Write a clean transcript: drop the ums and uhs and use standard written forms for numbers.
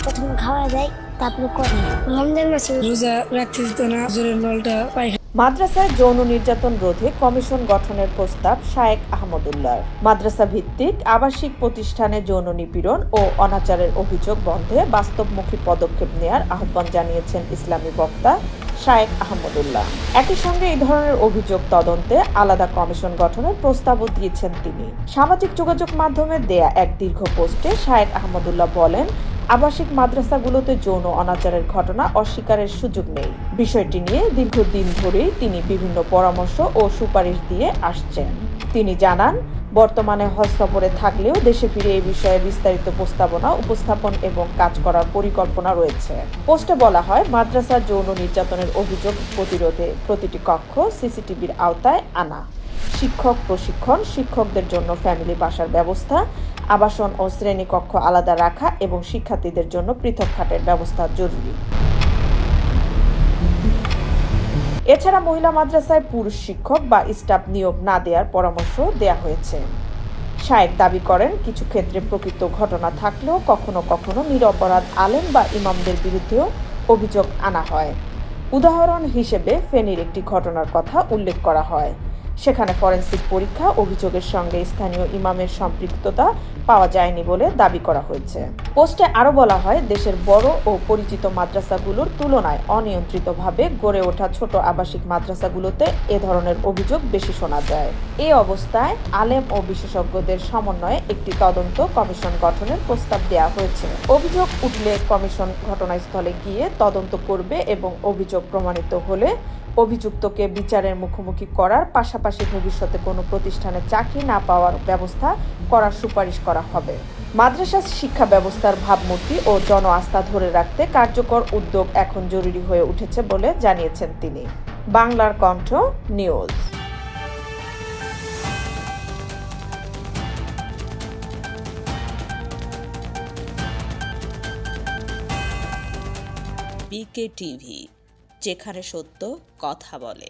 প্রথমে খাওয়া দেয়, তারপরে করে রমজান মাসে রোজা রাখতে দিত না, জোরের নলটা পায়। মাদ্রাসায় যৌন নির্যাতন রোধে কমিশন গঠনের প্রস্তাব শায়েখ আহমদুল্লাহর। মাদ্রাসা ভিত্তিক আবাসিক প্রতিষ্ঠানে যৌন নিপীড়ন ও অনাচারের অভিযোগ বন্ধে বাস্তবমুখী পদক্ষেপ নেয়ার আহ্বান জানিয়েছেন ইসলামী বক্তা শায়েখ আহমদুল্লাহ। একই সঙ্গে এই ধরনের অভিযোগ তদন্তে আলাদা কমিশন গঠনের প্রস্তাবও দিয়েছেন তিনি। সামাজিক যোগাযোগ মাধ্যমে দেয়া এক দীর্ঘ পোস্টে শায়েখ আহমদুল্লাহ বলেন, আবাসিক মাদ্রাসাগুলোতে যৌন অনাচারের ঘটনা অস্বীকারের সুযোগ নেই। বিষয়টি নিয়ে দীর্ঘদিন ধরেই তিনি বিভিন্ন পরামর্শ ও সুপারিশ দিয়ে আসছেন। তিনি জানান, বর্তমানে হজ সফরে থাকলেও দেশে ফিরে এই বিষয়ে বিস্তারিত প্রস্তাবনা উপস্থাপন এবং কাজ করার পরিকল্পনা রয়েছে। পোস্টে বলা হয়, মাদ্রাসার যৌন নির্যাতনের অভিযোগ প্রতিরোধে প্রতিটি কক্ষ সিসিটিভির আওতায় আনা, শিক্ষক প্রশিক্ষণ, শিক্ষকদের জন্য ফ্যামিলি বাসার ব্যবস্থা, আবাসন ও শ্রেণীকক্ষ আলাদা রাখা এবং শিক্ষার্থীদের জন্য পৃথক খাটের ব্যবস্থা জরুরি। এছাড়া মহিলা মাদ্রাসায় পুরুষ শিক্ষক বা স্টাফ নিয়োগ না দেওয়ার পরামর্শ দেয়া হয়েছে। শায়েখ দাবি করেন, কিছু ক্ষেত্রে প্রকৃত ঘটনা থাকলেও কখনো কখনো নিরপরাধ আলেম বা ইমামদের বিরুদ্ধেও অভিযোগ আনা হয়। উদাহরণ হিসেবে ফেনীর একটি ঘটনার কথা উল্লেখ করা হয়। সেখানে ফরেনসিক পরীক্ষা অভিযোগের সঙ্গে স্থানীয় ইমামের সম্পৃক্ততা পাওয়া যায়নি বলে দাবি করা হয়েছে। পোস্টে আরও বলা হয়, দেশের বড় ও পরিচিত মাদ্রাসাগুলোর তুলনায় অনিয়ন্ত্রিতভাবে গড়ে ওঠা ছোট আবাসিক মাদ্রাসাগুলোতে এ ধরনের অভিযোগ বেশি শোনা যায়। এই অবস্থায় আলেম ও বিশেষজ্ঞদের সমন্বয়ে একটি তদন্ত কমিশন গঠনের প্রস্তাব দেওয়া হয়েছে। অভিযোগ উঠলে কমিশন ঘটনাস্থলে গিয়ে তদন্ত করবে এবং অভিযোগ প্রমাণিত হলে অভিযুক্তকে বিচারের মুখোমুখি করার পাশাপাশি ভবিষ্যতে কোনো প্রতিষ্ঠানে চাকরি না পাওয়ার ব্যবস্থা করার সুপারিশ করা হবে। মাদ্রাসা শিক্ষা ব্যবস্থার ভাবমূর্তি ও জন আস্থা ধরে রাখতে কার্যকর উদ্যোগ এখন জরুরি হয়ে উঠেছে বলে জানিয়েছেন তিনি। বাংলার কণ্ঠ নিউজ। বিকে টিভি, যেখানে সত্য কথা বলে।